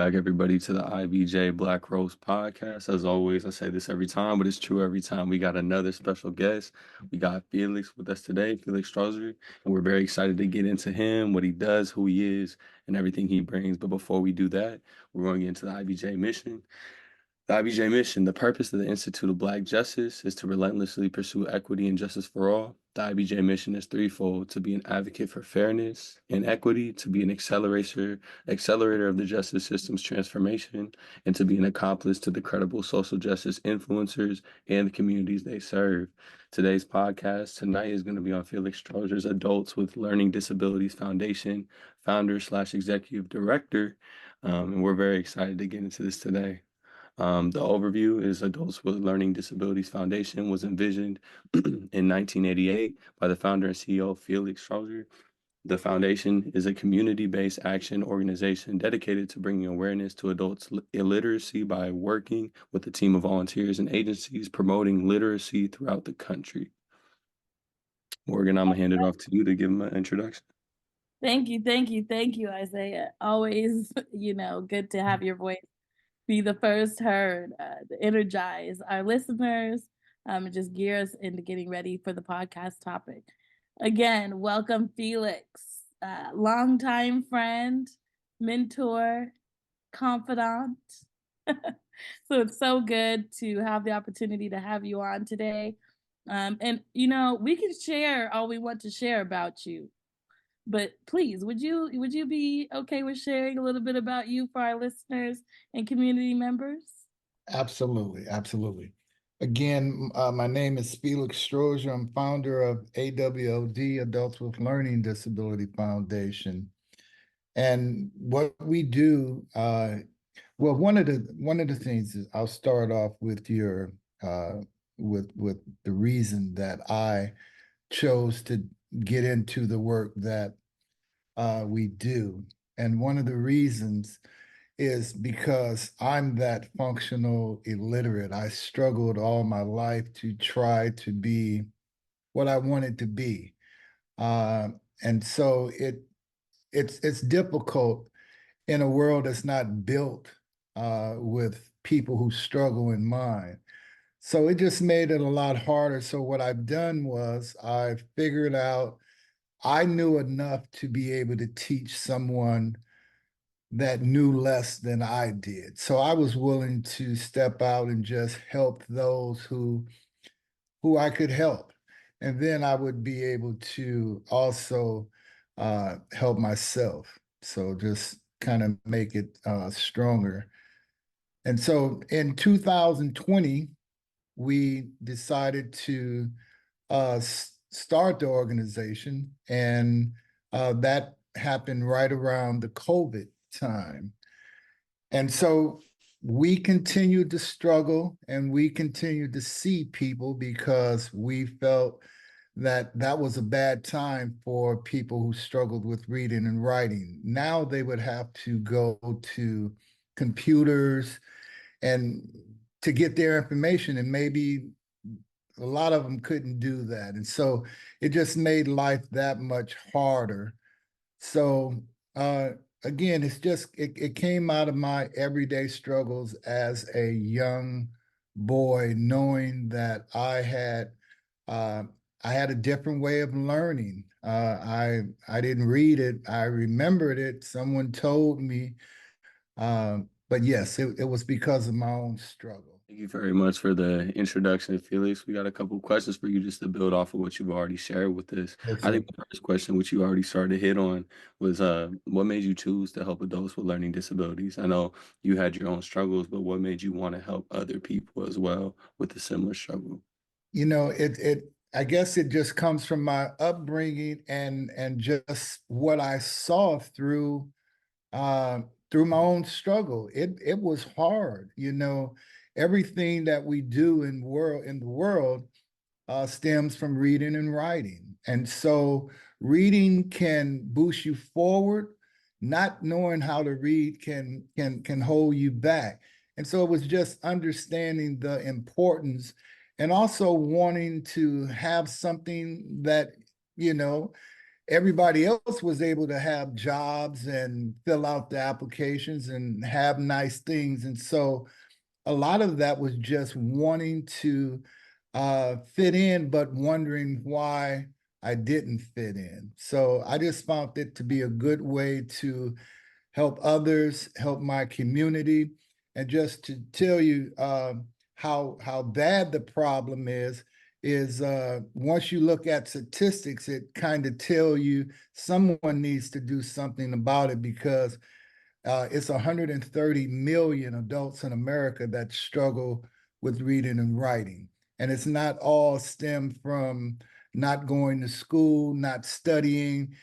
back, everybody, to the IBJ Black Rose podcast. As always, I say this every time, but it's true every time. We got another special guest. We got Felix with us today, Felix Strozier, and we're very excited to get into him, what he does, who he is, and everything he brings. But before we do that, we're going to get into the IBJ mission. The IBJ mission, the purpose of the Institute of Black Justice is to relentlessly pursue equity and justice for all. The IBJ mission is threefold: to be an advocate for fairness and equity, to be an accelerator of the justice system's transformation, and to be an accomplice to the credible social justice influencers and the communities they serve. Today's podcast tonight is going to be on Felix Strozier's Adults with Learning Disabilities Foundation, founder slash executive director. And we're very excited to get into this today. The overview is Adults with Learning Disabilities Foundation was envisioned in 1988 by the founder and CEO Felix Strozier. The foundation is a community-based action organization dedicated to bringing awareness to adults' illiteracy by working with a team of volunteers and agencies promoting literacy throughout the country. Morgan, I'm gonna hand it off to you to give him an introduction. Thank you, Isaiah. Always, good to have your voice be the first heard, to energize our listeners, and just gear us into getting ready for the podcast topic. Again, welcome, Felix, longtime friend, mentor, confidant. So it's so good to have the opportunity to have you on today. And we can share all we want to share about you, but please, would you be okay with sharing a little bit about you for our listeners and community members? Absolutely, absolutely. Again, my name is Felix Strozier. I'm founder of AWLD, Adults with Learning Disability Foundation. And what we do, well, one of the things is I'll start off with your with the reason that I chose to get into the work that we do. And one of the reasons is because I'm that functional illiterate. I struggled all my life to try to be what I wanted to be. And so it's difficult in a world that's not built with people who struggle in mind. So it just made it a lot harder. So what I've done was I figured out I knew enough to be able to teach someone that knew less than I did. So I was willing to step out and just help those who I could help. And then I would be able to also help myself. So just kind of make it stronger. And so in 2020, we decided to start the organization, and that happened right around the COVID time. And so we continued to struggle and we continued to see people because we felt that that was a bad time for people who struggled with reading and writing. Now they would have to go to computers and to get their information, and maybe a lot of them couldn't do that. And so it just made life that much harder. So again, it came out of my everyday struggles as a young boy, knowing that I had a different way of learning. I didn't read it. I remembered it. Someone told me. But yes, it was because of my own struggle. Thank you very much for the introduction, Felix. We got a couple questions for you just to build off of what you've already shared with us. Yes, I sir. think the first question, which you already started to hit on, was what made you choose to help adults with learning disabilities? I know you had your own struggles, but what made you want to help other people as well with a similar struggle? You know, I guess it just comes from my upbringing and just what I saw uh, through my own struggle. It was hard, you know. Everything that we do in the world stems from reading and writing, and so reading can boost you forward. Not knowing how to read can hold you back. And so it was just understanding the importance, and also wanting to have something that you know everybody else was able to have jobs and fill out the applications and have nice things. And so a lot of that was just wanting to fit in, but wondering why I didn't fit in. So I just found it to be a good way to help others, help my community, and just to tell you how bad the problem is once you look at statistics, it kind of tell you someone needs to do something about it, because it's 130 million adults in America that struggle with reading and writing. And it's not all stemmed from not going to school, not studying.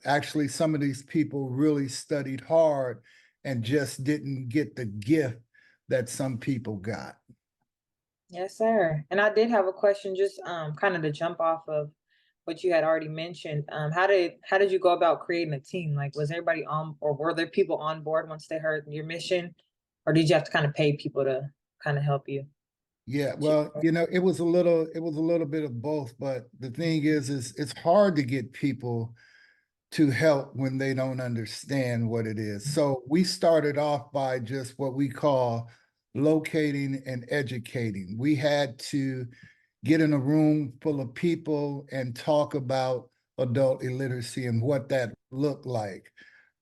Actually, some of these people really studied hard and just didn't get the gift that some people got. Yes, sir. And I did have a question, just kind of to jump off of what you had already mentioned. How did you go about creating a team? Like, was everybody on, or were there people on board once they heard your mission, or did you have to kind of pay people to kind of help you? Yeah, well, it was a little bit of both, but the thing is it's hard to get people to help when they don't understand what it is. So we started off by just what we call locating and educating. We had to get in a room full of people and talk about adult illiteracy and what that looked like.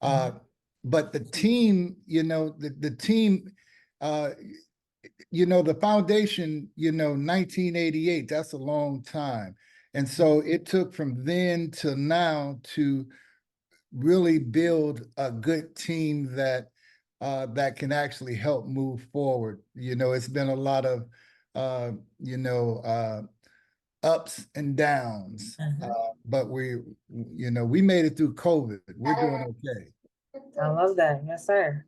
But the team, the team, the foundation, 1988, that's a long time. And so it took from then to now to really build a good team that that can actually help move forward. It's been a lot of ups and downs, but we made it through COVID. We're doing okay. I love that. Yes, sir.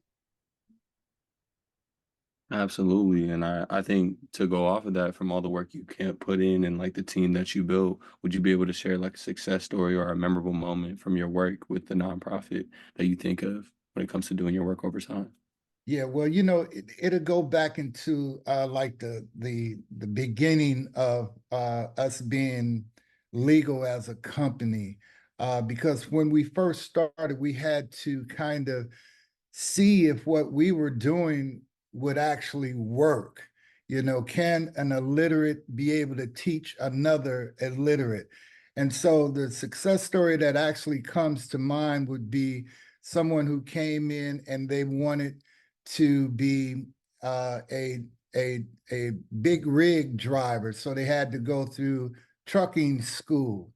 Absolutely. And I think to go off of that, from all the work you can't put in and like the team that you built, would you be able to share like a success story or a memorable moment from your work with the nonprofit that you think of when it comes to doing your work over time? Yeah, well, it'll go back into like the beginning of us being legal as a company, because when we first started, we had to kind of see if what we were doing would actually work. Can an illiterate be able to teach another illiterate? And so the success story that actually comes to mind would be someone who came in and they wanted to be a big rig driver, so they had to go through trucking school.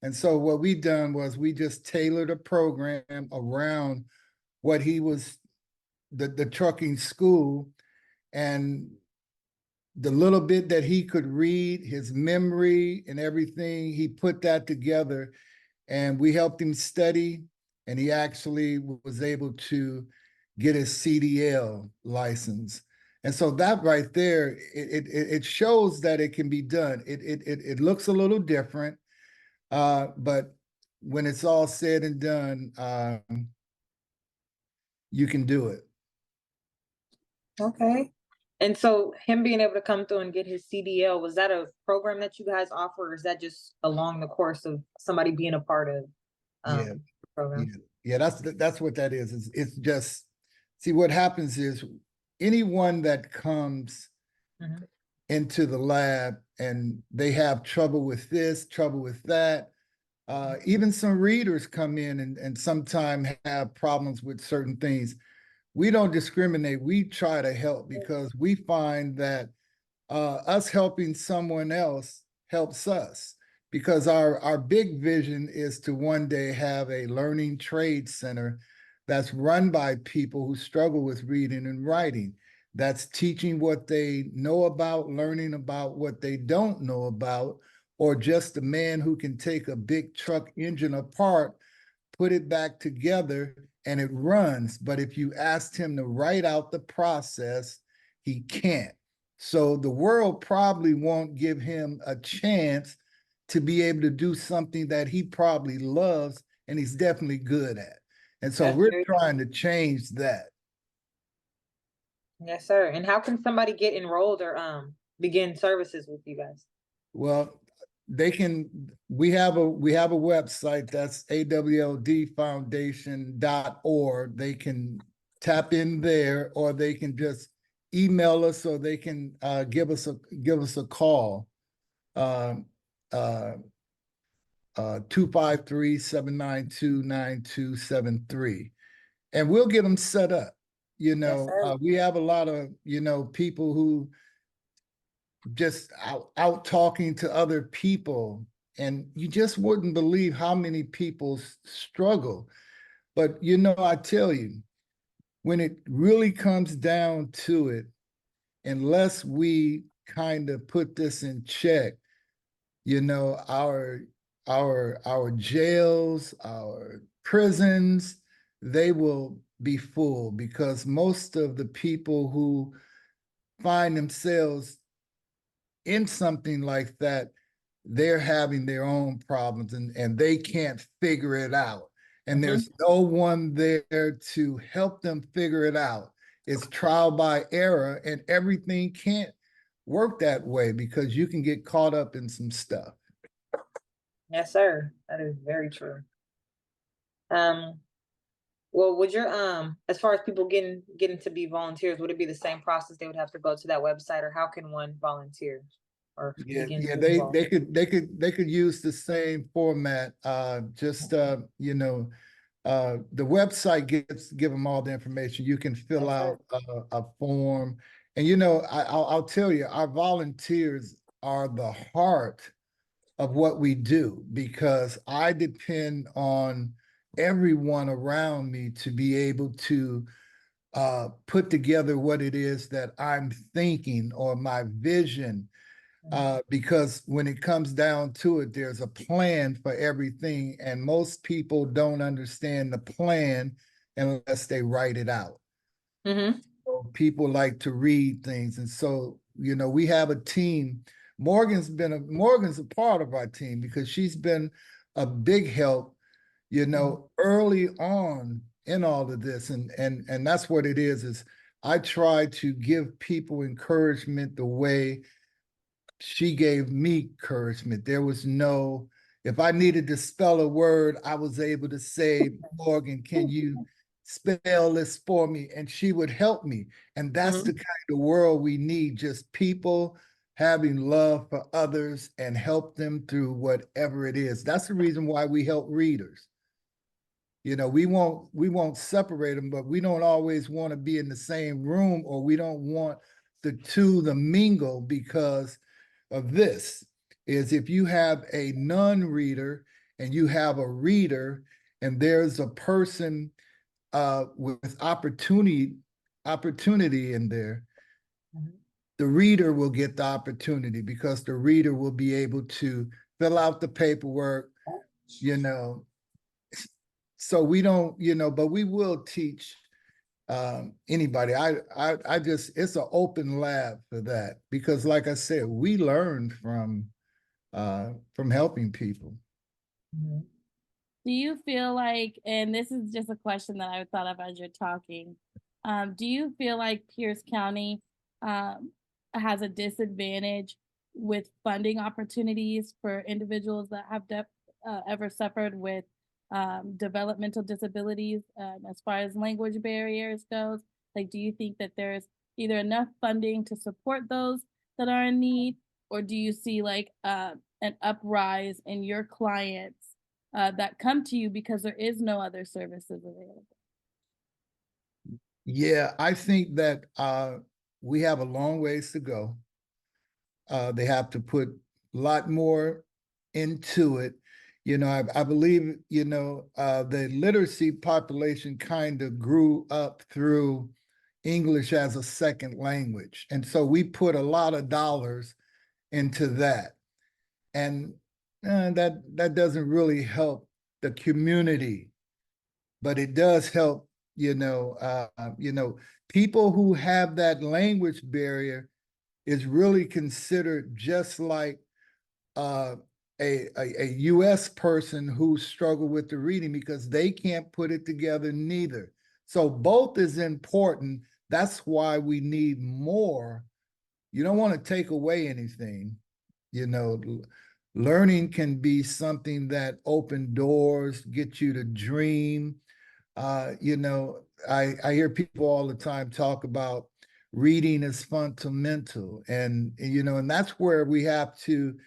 And so what we done was we just tailored a program around what he was, the trucking school, and the little bit that he could read, his memory and everything, he put that together, and we helped him study, and he actually was able to get his CDL license. And so that right there, it shows that it can be done. It looks a little different, but when it's all said and done, you can do it. Okay. And so him being able to come through and get his CDL, was that a program that you guys offer, or is that just along the course of somebody being a part of Yeah, the program? yeah, that's what that is. It's just, see, what happens is anyone that comes into the lab and they have trouble with this, trouble with that, even some readers come in and sometimes have problems with certain things. We don't discriminate. We try to help, because we find that us helping someone else helps us, because our big vision is to one day have a learning trade center that's run by people who struggle with reading and writing, that's teaching what they know about, learning about what they don't know about, or just a man who can take a big truck engine apart, put it back together, and it runs. But if you asked him to write out the process, he can't. So the world probably won't give him a chance to be able to do something that he probably loves and he's definitely good at. And so we're trying to change that. Yes, sir. And how can somebody get enrolled or begin services with you guys? Well, we have a website that's awldfoundation.org. They can tap in there, or they can just email us, or they can give us a call. 253-792-9273. And we'll get them set up. You Yes, know, sir. we have a lot of, people who just out talking to other people, and you just wouldn't believe how many people struggle. But, I tell you, when it really comes down to it, unless we kind of put this in check, our jails, our prisons, they will be full, because most of the people who find themselves in something like that, they're having their own problems, and they can't figure it out. And there's no one there to help them figure it out. It's trial by error, and everything can't work that way, because you can get caught up in some stuff. Yes, sir. That is very true. Well, would your as far as people getting to be volunteers, would it be the same process? They would have to go to that website, or how can one volunteer or Yeah, begin to be they involved? they could use the same format. The website give them all the information. You can fill Yes, out sir. a form, and I'll tell you, our volunteers are the heart of what we do, because I depend on everyone around me to be able to put together what it is that I'm thinking, or my vision. Because when it comes down to it, there's a plan for everything, and most people don't understand the plan unless they write it out. Mm-hmm. So people like to read things, and so we have a team. Morgan's a part of our team, because she's been a big help, early on in all of this, and that's what it is I try to give people encouragement the way she gave me encouragement. There was no, if I needed to spell a word, I was able to say, Morgan, can you spell this for me? And she would help me. And that's the kind of world we need, just people having love for others and help them through whatever it is. That's the reason why we help readers. We won't separate them, but we don't always want to be in the same room, or we don't want the two to mingle, because of this is, if you have a non-reader and you have a reader, and there's a person with opportunity in there, the reader will get the opportunity, because the reader will be able to fill out the paperwork, so we don't, but we will teach anybody. I just, it's an open lab for that, because like I said, we learned from helping people. Do you feel like, and this is just a question that I thought of as you're talking, do you feel like Pierce County has a disadvantage with funding opportunities for individuals that have ever suffered with developmental disabilities, as far as language barriers goes? Like, do you think that there's either enough funding to support those that are in need, or do you see like an uprise in your clients that come to you because there is no other services available? Yeah, I think that we have a long ways to go. They have to put a lot more into it. I believe, the literacy population kind of grew up through English as a second language. And so we put a lot of dollars into that. And that doesn't really help the community, but it does help, people who have that language barrier is really considered just like a US person who struggled with the reading, because they can't put it together neither. So both is important. That's why we need more. You don't want to take away anything, learning can be something that open doors, get you to dream. You know, I hear people all the time talk about reading is fundamental, and you know, and that's where we have to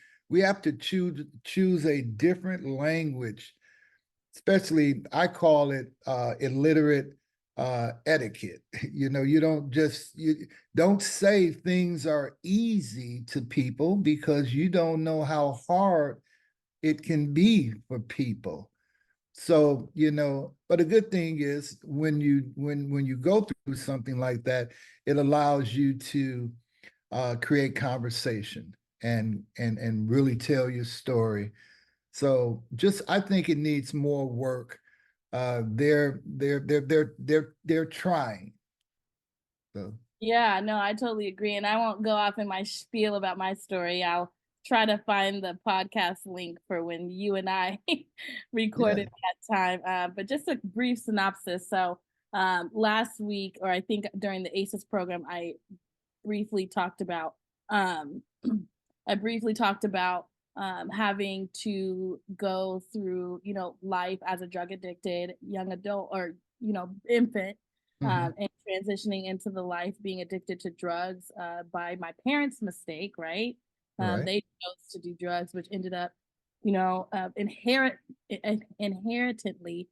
choose a different language, especially I call it illiterate etiquette. You know, you don't say things are easy to people because you don't know how hard it can be for people. So, you know, but a good thing is when you go through something like that, it allows you to create conversation and really tell your story. So just I think it needs more work. They're trying. So Yeah, no, I totally agree. And I won't go off in my spiel about my story. I'll try to find the podcast link for when you and I yeah. recorded that time. But just a brief synopsis. So last week, or I think during the ACES program, briefly talked about um, I briefly talked about having to go through, you know, life as a drug addicted young adult or, you know, infant, Mhm. and transitioning into the life being addicted to drugs by my parents' mistake, right? Right. They chose to do drugs, which ended up, you know, inherently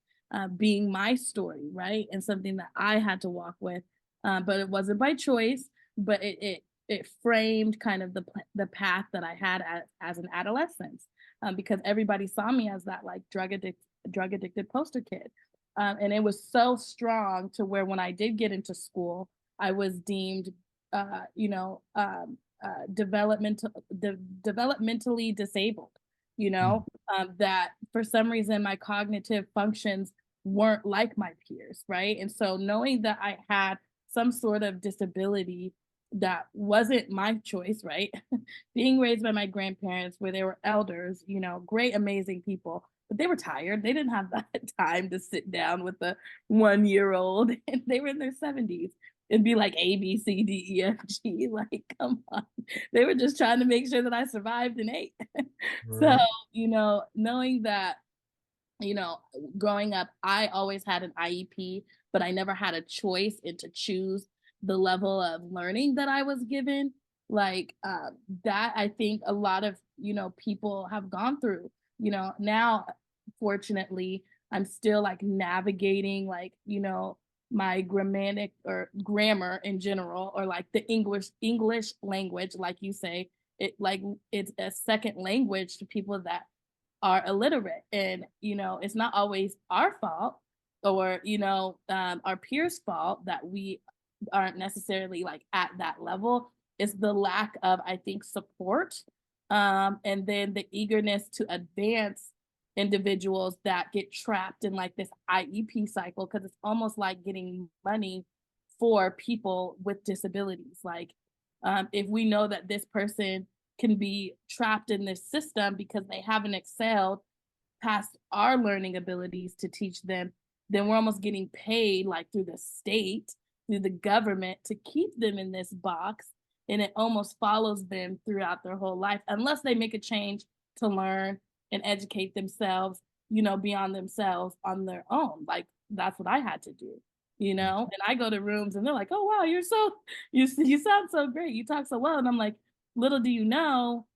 being my story, right? And something that I had to walk with. But it wasn't by choice, but it framed kind of the path that I had as an adolescent, because everybody saw me as that like drug addicted poster kid, and it was so strong to where when I did get into school, I was deemed, you know, developmentally disabled. You Mhm. know, that for some reason my cognitive functions weren't like my peers, right? And so knowing that I had some sort of disability that wasn't my choice, right? Being raised by my grandparents where they were elders, you know, great, amazing people, but they were tired. They didn't have that time to sit down with a 1 year old and they were in their 70s and be like A, B, C, D, E, F, G. Like, come on. They were just trying to make sure that I survived and ate. So, Right. you know, knowing that, you know, growing up, I always had an IEP, but I never had a choice and to choose the level of learning that I was given. Like that, I think a lot of, you know, people have gone through. You know, now, fortunately, I'm still like navigating, like, you know, my grammatic or grammar in general, or like the English language, like you say, it like it's a second language to people that are illiterate, and you know it's not always our fault or you know our peers fault that we aren't necessarily like at that level. It's the lack of, I think, support, and then the eagerness to advance individuals that get trapped in like this IEP cycle, because it's almost like getting money for people with disabilities. Like if we know that this person can be trapped in this system because they haven't excelled past our learning abilities to teach them, then we're almost getting paid like through the state, through the government to keep them in this box. And it almost follows them throughout their whole life unless they make a change to learn and educate themselves, you know, beyond themselves on their own. Like that's what I had to do, you know. And I go to rooms and they're like, "Oh wow, you sound so great. You talk so well." And I'm like, little do you know,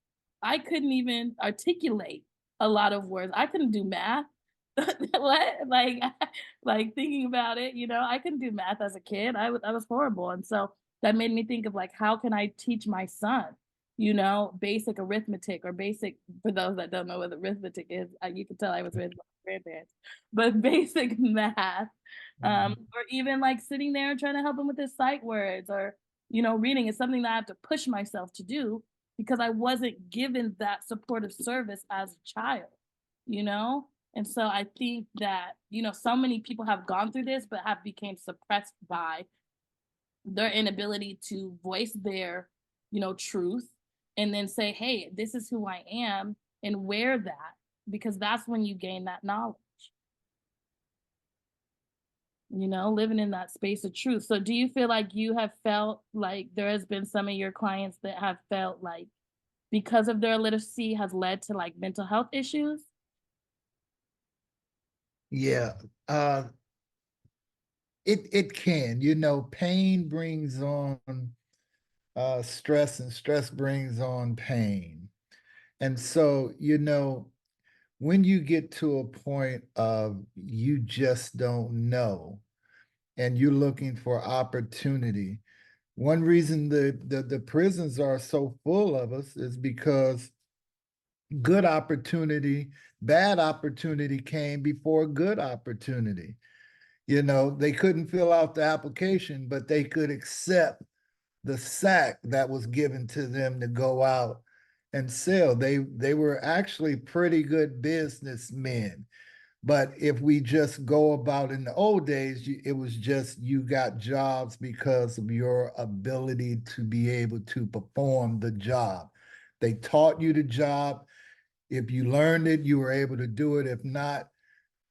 I couldn't even articulate a lot of words. I couldn't do math. What? Like thinking about it, you know, I couldn't do math as a kid. I was horrible. And so that made me think of like, how can I teach my son, you know, basic arithmetic or basic, for those that don't know what arithmetic is, you can tell I was raised by my grandparents, but basic math, Mhm. or even like sitting there and trying to help him with his sight words or, you know, reading is something that I have to push myself to do because I wasn't given that supportive service as a child, you know? And so I think that, you know, so many people have gone through this, but have became suppressed by their inability to voice their, you know, truth and then say, hey, this is who I am and wear that because that's when you gain that knowledge, you know, living in that space of truth. So do you feel like you have felt like there has been some of your clients that have felt like because of their illiteracy has led to like mental health issues? Yeah, it can. Pain brings on stress, and stress brings on pain. And so, when you get to a point of you just don't know and you're looking for opportunity, one reason the prisons are so full of us is because good opportunity, bad opportunity came before good opportunity. They couldn't fill out the application, but they could accept the sack that was given to them to go out and sell. They were actually pretty good businessmen. But if we just go about in the old days, it was just you got jobs because of your ability to be able to perform the job. They taught you the job. If you learned it, you were able to do it. If not,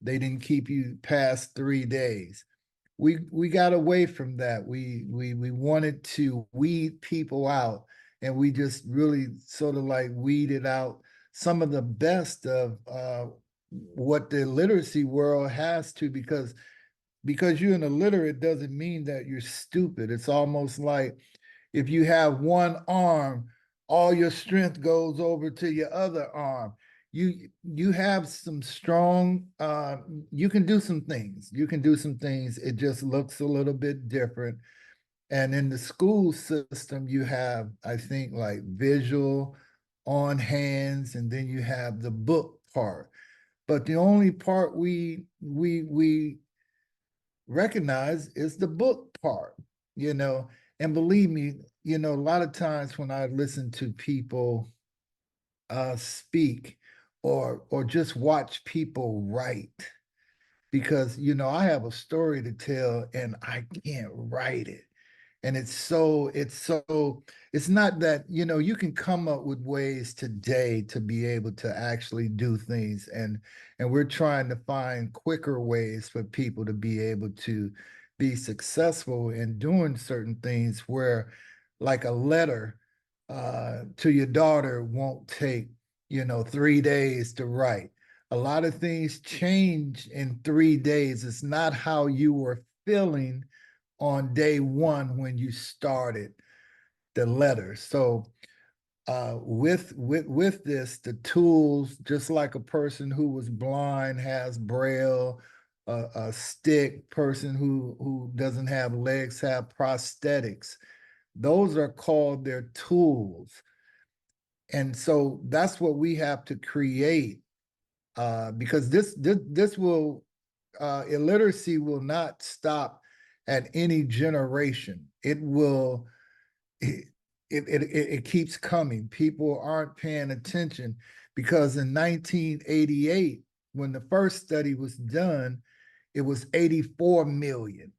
they didn't keep you past 3 days. We got away from that. We wanted to weed people out, and we just really sort of like weeded out some of the best of what the literacy world has to, because you're an illiterate doesn't mean that you're stupid. It's almost like if you have one arm, all your strength goes over to your other arm. You have some strong, you can do some things. You can do some things. It just looks a little bit different. And in the school system, you have, I think, like visual, on hands, and then you have the book part. But the only part we recognize is the book part, you know. And believe me, a lot of times when I listen to people speak, or just watch people write, because I have a story to tell and I can't write it. And it's not that, you can come up with ways today to be able to actually do things, and we're trying to find quicker ways for people to be able to be successful in doing certain things, where like a letter to your daughter won't take 3 days to write. A lot of things change in 3 days. It's not how you were feeling on day one when you started the letter. So with this, the tools, just like a person who was blind has braille, a stick person who doesn't have legs have prosthetics. Those are called their tools. And so that's what we have to create, because this will illiteracy will not stop at any generation. It keeps coming. People aren't paying attention, because in 1988, when the first study was done, it was 84 million.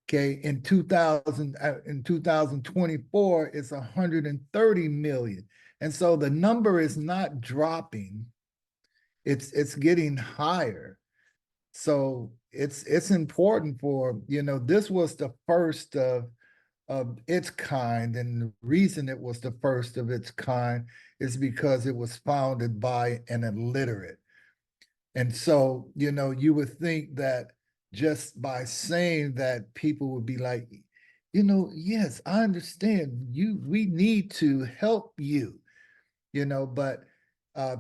Okay, in 2024, it's 130 million. And so the number is not dropping. It's getting higher. So it's important for, this was the first of its kind. And the reason it was the first of its kind is because it was founded by an illiterate. And so, you would think that just by saying that, people would be like, yes, I understand you, we need to help you, but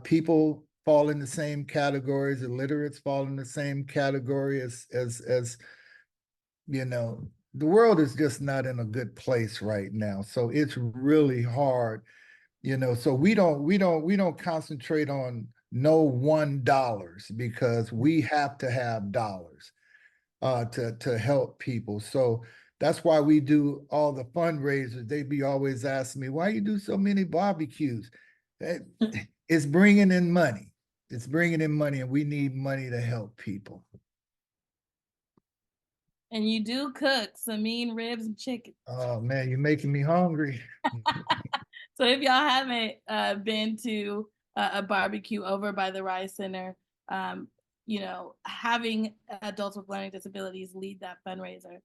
people fall in the same categories, illiterates fall in the same category as the world is just not in a good place right now. So it's really hard, so we don't concentrate on no $1, because we have to have dollars to help people. So that's why we do all the fundraisers. They be always asking me, why you do so many barbecues? It's bringing in money. It's bringing in money, and we need money to help people. And you do cook some mean ribs and chicken. Oh man, you're making me hungry. So if y'all haven't been to a barbecue over by the Rice Center, having adults with learning disabilities lead that fundraiser.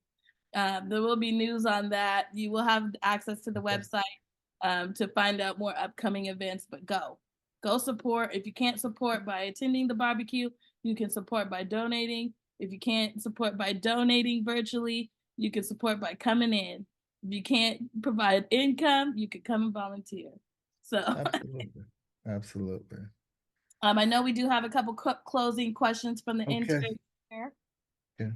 There will be news on that. You will have access to the website to find out more upcoming events, but go support. If you can't support by attending the barbecue, you can support by donating. If you can't support by donating virtually, you can support by coming in. If you can't provide income, you could come and volunteer. So Absolutely. Absolutely. I know we do have a couple closing questions from the intern here. Yeah.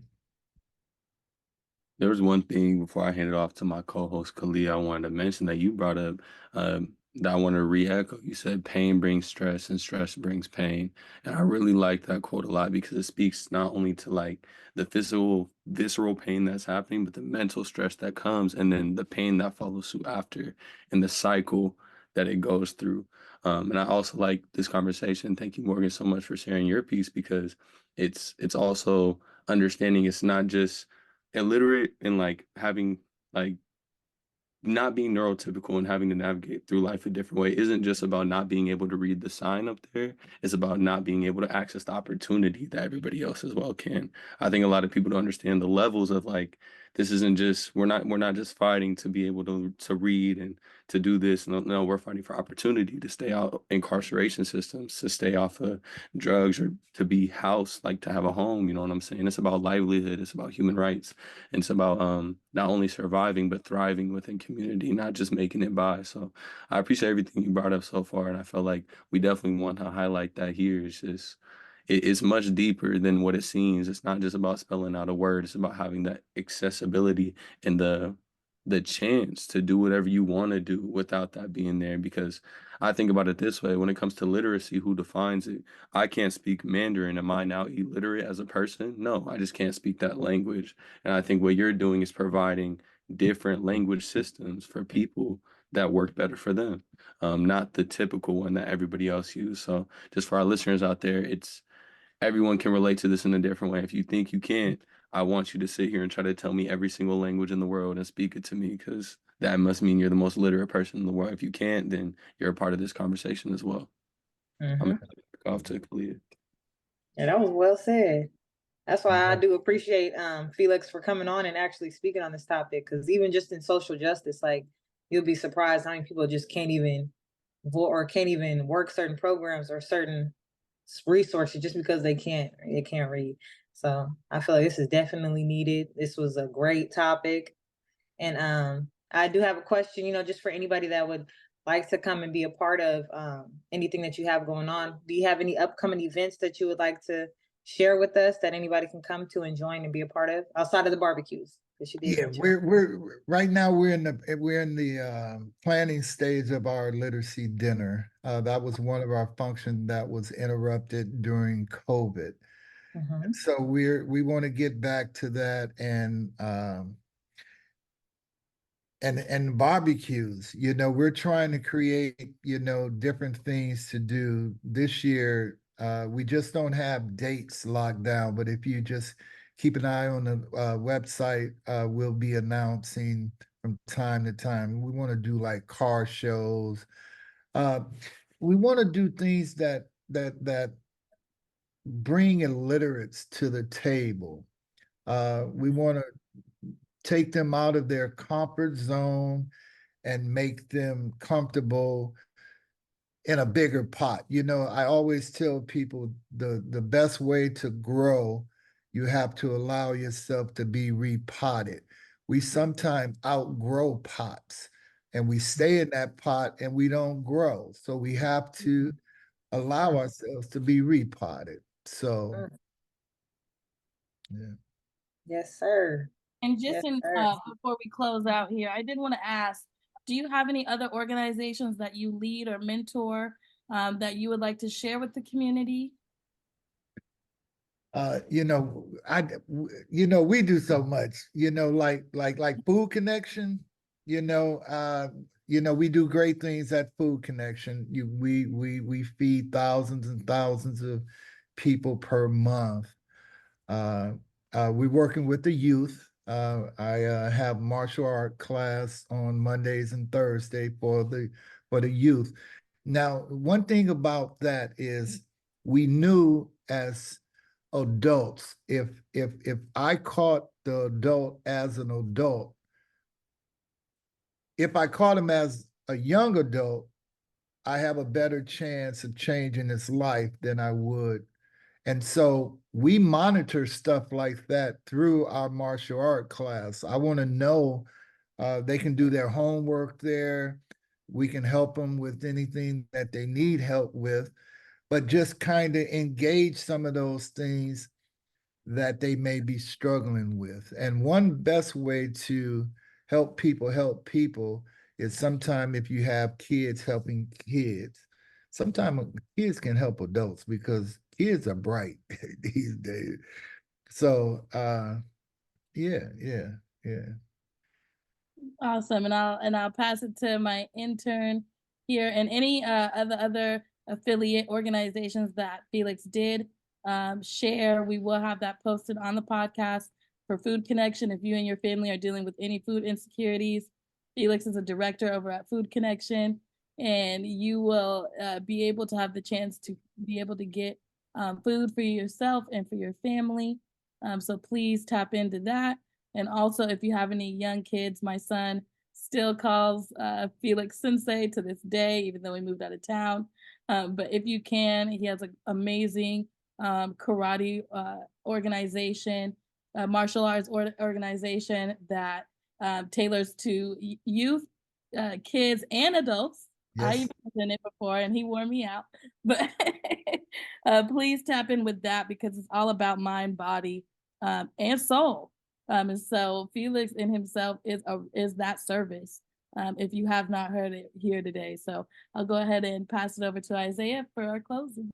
There was one thing before I hand it off to my co-host Khalil, I wanted to mention that you brought up that I want to re-echo. You said pain brings stress and stress brings pain. And I really like that quote a lot because it speaks not only to like the physical, visceral pain that's happening, but the mental stress that comes and then the pain that follows suit after and the cycle that it goes through. And I also like this conversation. Thank you, Morgan, so much for sharing your piece because it's also understanding it's not just illiterate and like having like not being neurotypical and having to navigate through life a different way isn't just about not being able to read the sign up there. It's about not being able to access the opportunity that everybody else as well can. I think a lot of people don't understand the levels of like this isn't just we're not just fighting to be able to read and to do this. No, we're fighting for opportunity to stay out incarceration systems, to stay off of drugs or to be housed, like to have a home. You know what I'm saying? It's about livelihood. It's about human rights. And it's about not only surviving but thriving within community, not just making it by. So I appreciate everything you brought up so far, and I felt like we definitely want to highlight that here. It's just it's much deeper than what it seems. It's not just about spelling out a word. It's about having that accessibility and the chance to do whatever you want to do without that being there. Because I think about it this way: when it comes to literacy, who defines it? I can't speak Mandarin. Am I now illiterate as a person? No, I just can't speak that language. And I think what you're doing is providing different language systems for people that work better for them, not the typical one that everybody else uses. So just for our listeners out there, it's everyone can relate to this in a different way. If you think you can't, I want you to sit here and try to tell me every single language in the world and speak it to me because that must mean you're the most literate person in the world. If you can't, then you're a part of this conversation as well. I'm Mm-hmm. gonna off to Kalia. Yeah, that was well said. That's why I Yeah. do appreciate Felix for coming on and actually speaking on this topic. Because even just in social justice, like you'll be surprised how many people just can't even vote or can't even work certain programs or certain resources just because they can't read. So I feel like this is definitely needed. This was a great topic. And I do have a question, just for anybody that would like to come and be a part of anything that you have going on. Do you have any upcoming events that you would like to share with us that anybody can come to and join and be a part of outside of the barbecues? Because you did Yeah, mention. we're right now we're in the planning stage of our literacy dinner. That was one of our functions that was interrupted during COVID. Mhm. So we want to get back to that and barbecues. We're trying to create, different things to do this year. We just don't have dates locked down, but if you just keep an eye on the website, we'll be announcing from time to time. We want to do like car shows. Uh, we want to do things that bring illiterates to the table. We want to take them out of their comfort zone and make them comfortable in a bigger pot. I always tell people the best way to grow, you have to allow yourself to be repotted. We sometimes outgrow pots and we stay in that pot and we don't grow. So we have to allow ourselves to be repotted. So, yeah. Yes, sir. And just Yes, in sir. before we close out here, I did want to ask, do you have any other organizations that you lead or mentor that you would like to share with the community? We do so much, like Food Connection, we do great things at Food Connection. We feed thousands and thousands of people per month. We're working with the youth. I have martial art class on Mondays and Thursday for the youth. Now, one thing about that is we knew as adults, if I caught the adult as an adult, if I caught him as a young adult, I have a better chance of changing his life than I would. And so we monitor stuff like that through our martial art class. I want to know they can do their homework there. We can help them with anything that they need help with, but just kind of engage some of those things that they may be struggling with. And one best way to help people is sometime if you have kids helping kids, sometimes kids can help adults because kids are bright these days. So yeah, yeah, yeah. Awesome. And I'll pass it to my intern here and any other affiliate organizations that Felix did share. We will have that posted on the podcast for Food Connection. If you and your family are dealing with any food insecurities, Felix is a director over at Food Connection, and you will be able to have the chance to be able to get food for yourself and for your family. So please tap into that. And also, if you have any young kids, my son still calls Felix Sensei to this day, even though he moved out of town. But if you can, he has an amazing karate organization, martial arts organization that tailors to youth, kids, and adults. I Yes. even done it before, and he wore me out. But please tap in with that because it's all about mind, body, and soul. And so Felix in himself is that service. If you have not heard it here today, so I'll go ahead and pass it over to Isaiah for our closing.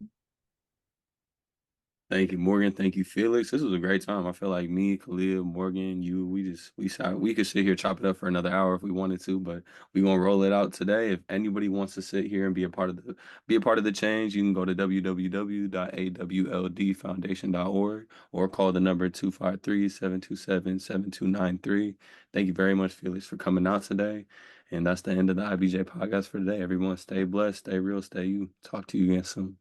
Thank you, Morgan. Thank you, Felix. This was a great time. I feel like me, Khalil, Morgan, you, we could sit here, chop it up for another hour if we wanted to, but we're gonna roll it out today. If anybody wants to sit here and be a part of the change, you can go to www.awldfoundation.org or call the number 253-727-7293. Thank you very much, Felix, for coming out today. And that's the end of the IBJ podcast for today. Everyone stay blessed, stay real, stay you. Talk to you again soon.